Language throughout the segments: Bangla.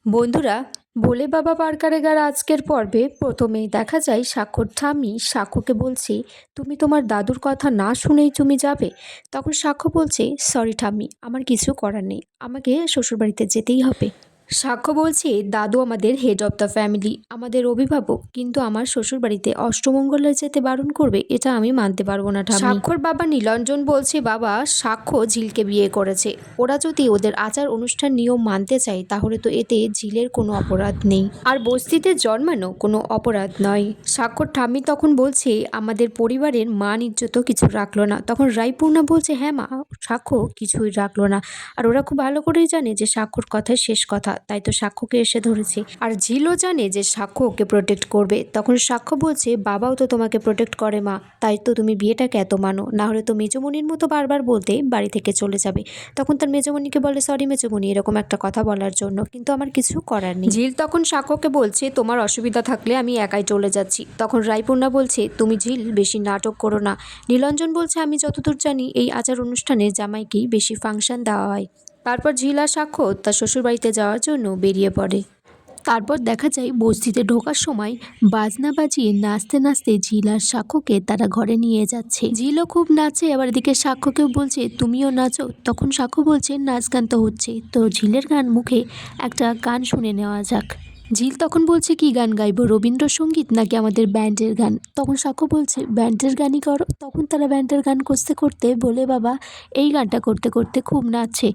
বন্ধুরা, ভোলে বাবা পার্কারেগার আজকের পর্বে প্রথমেই দেখা যায় সাক্ষর ঠাম্মি সাক্ষ্যকে বলছে, তুমি তোমার দাদুর কথা না শুনেই তুমি যাবে। তখন সাক্ষ্য বলছে, সরি ঠাম্মি, আমার কিছু করার নেই, আমাকে শ্বশুরবাড়িতে যেতেই হবে। সাক্ষ্য বলছে, দাদু আমাদের হেড অফ দ্য ফ্যামিলি, আমাদের অভিভাবক, কিন্তু আমার শ্বশুরবাড়িতে অষ্টমঙ্গলে যেতে বারণ করবে, এটা আমি মানতে পারবো না ঠাম্মি। সাক্ষ্যর বাবা নীলাঞ্জন বলছে, বাবা, সাক্ষ্য ঝিলকে বিয়ে করেছে, ওরা যদি ওদের আচার অনুষ্ঠান নিয়ম মানতে চায় তাহলে তো এতে ঝিলের কোনো অপরাধ নেই, আর বস্তিতে জন্মানো কোনো অপরাধ নয়। সাক্ষ্যর ঠাম্মি তখন বলছে, আমাদের পরিবারের মান ইজ্জতও কিছু রাখলো না। তখন রায়পূর্ণা বলছে, হ্যাঁ মা, সাক্ষ্য কিছুই রাখলো না, আর ওরা খুব ভালো করেই জানে যে সাক্ষ্যর কথাই শেষ কথা, তাই তো সাক্ষ্যকে এসে ধরেছে। আর ঝিলও জানে যে সাক্ষ্য ওকে প্রোটেক্ট করবে। তখন সাক্ষ্য বলছে, বাবাও তো তোমাকে প্রোটেক্ট করে মা, তাই তো তুমি বিয়েটাকে এত মানো, না হলে তো মেজমণির মতো বারবার বলতে বাড়ি থেকে চলে যাবে। তখন তার মেজমণিকে বলে, সরি মেজমণি, এরকম একটা কথা বলার জন্য, কিন্তু আমার কিছু করার নেই। ঝিল তখন সাক্ষ্যকে বলছে, তোমার অসুবিধা থাকলে আমি একাই চলে যাচ্ছি। তখন রায়পূর্ণা বলছে, তুমি ঝিল বেশি নাটক করো না। নীলাঞ্জন বলছে, আমি যতদূর জানি এই আচার অনুষ্ঠানে জামাইকেই বেশি ফাংশন দেওয়া হয়। তারপর ঝিল আর সাক্ষ্য তার শ্বশুরবাড়িতে যাওয়ার জন্য বেরিয়ে পড়ে। তারপর দেখা যায় বস্তিতে ঢোকার সময় বাজনা বাজিয়ে নাচতে নাচতে ঝিল আর সাক্ষ্যকে তারা ঘরে নিয়ে যাচ্ছে। ঝিলও খুব নাচে, আবার এদিকে সাক্ষ্যকেও বলছে তুমিও নাচো। তখন সাক্ষ্য বলছে, নাচ গান তো হচ্ছে, তো ঝিলের গান মুখে একটা গান শুনে নেওয়া যাক। ঝিল তখন বলছে, কি গান গাইবো, রবীন্দ্রসঙ্গীত নাকি আমাদের ব্যান্ডের গান? তখন সাক্ষ্য বলছে, ব্যান্ডের গানই করো। তখন তারা ব্যান্ডের গান করতে করতে বলে বাবা এই গানটা করতে করতে খুব নাচছে।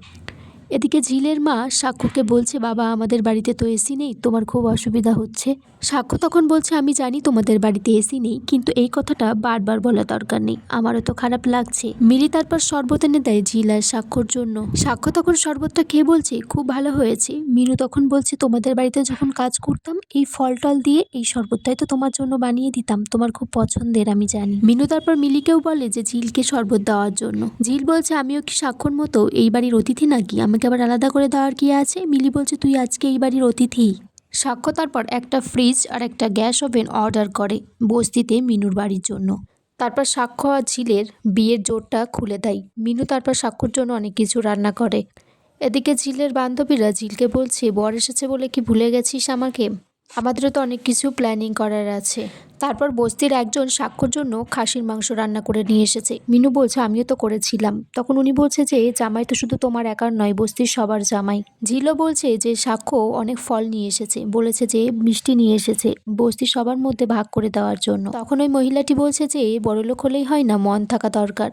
এদিকে ঝিলের মা সাক্ষ্যকে বলছে, বাবা আমাদের বাড়িতে তো এসি নেই, তোমার খুব অসুবিধা হচ্ছে। সাক্ষ্য তখন বলছে, আমি জানি তোমাদের বাড়িতে এসি নেই, কিন্তু এই কথাটা বারবার বলা দরকার নেই, আমারও তো খারাপ লাগছে। মিলি তারপর শরবত এনে দেয় ঝিল আর সাক্ষ্যর জন্য। সাক্ষ্য তখন শরবতটা খেয়ে বলছে, খুব ভালো হয়েছে। মিনু তখন বলছে, তোমাদের বাড়িতে যখন কাজ করতাম এই ফল টল দিয়ে এই শরবতটাই তো তোমার জন্য বানিয়ে দিতাম, তোমার খুব পছন্দের আমি জানি। মিনু তারপর মিলিকেও বলে যে ঝিলকে শরবত দেওয়ার জন্য। ঝিল বলছে, আমিও কি সাক্ষ্যর মতো এই বাড়ির অতিথি নাকি, আমাকে আবার আলাদা করে দেওয়ার কি আছে? মিলি বলছে, তুই আজকে এই বাড়ির অতিথি। সাক্ষ্য তারপর একটা ফ্রিজ আর একটা গ্যাস ওভেন অর্ডার করে বস্তিতে মিনুর বাড়ির জন্য। তারপর সাক্ষ্য আর ঝিলের বিয়ের জোরটা খুলে দেয়। মিনু তারপর সাক্ষ্যর জন্য অনেক কিছু রান্না করে। এদিকে ঝিলের বান্ধবীরা ঝিলকে বলছে, বর এসেছে বলে কি ভুলে গেছিস আমাকে? আমাদেরও তো অনেক কিছু প্ল্যানিং করার আছে। তারপর বস্তির একজন সাক্ষ্যর জন্য খাসির মাংস রান্না করে নিয়ে এসেছে। মিনু বলছে, আমিও তো করেছিলাম। তখন উনি বলছে যে জামাই তো শুধু তোমার একার নয়, বস্তির সবার জামাই। ঝিলও বলছে যে সাক্ষ্য অনেক ফল নিয়ে এসেছে, বলেছে যে মিষ্টি নিয়ে এসেছে বস্তির সবার মধ্যে ভাগ করে দেওয়ার জন্য। তখন ওই মহিলাটি বলছে যে বড়লোক হলেই হয় না, মন থাকা দরকার।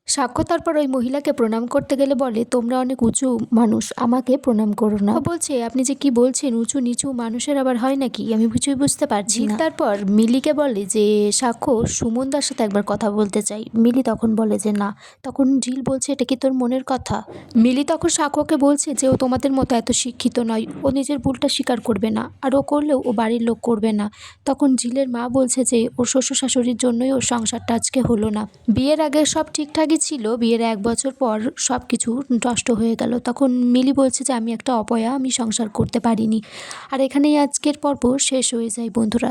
সাক্ষ্য তারপর ওই মহিলাকে প্রণাম করতে গেলে বলে, তোমরা অনেক উঁচু মানুষ, আমাকে প্রণাম করো না। ও বলছে, আপনি যে কি বলছেন, উঁচু নিচু মানুষের আবার হয় নাকি, আমি কিছুই বুঝতে পারছি না। তারপর মিলিকে বলে যে সাক্ষ্য সুমনদার সাথে একবার কথা বলতে চাই। মিলি তখন বলে যে না। তখন ঝিল বলছে, এটা কি তোর মনের কথা? মিলি তখন সাক্ষ্যকে বলছে যে ও তোমাদের মতো এত শিক্ষিত নয়, ও নিজের ভুলটা স্বীকার করবে না, আর ও করলেও ও বাড়ির লোক করবে না। তখন ঝিলের মা বলছে যে ওর শ্বশুর শাশুড়ির জন্যই ওর সংসারটা আজকে হলো না, বিয়ের আগে সব ঠিকঠাকই ছিল, বিয়ের 1 বছর পর সব কিছু নষ্ট হয়ে গেল। তখন মিলি বলছে যে আমি একটা অপয়া, আমি সংসার করতে পারিনি। আর এখানেই আজকের পর্ব শেষ হয়ে যায় বন্ধুরা।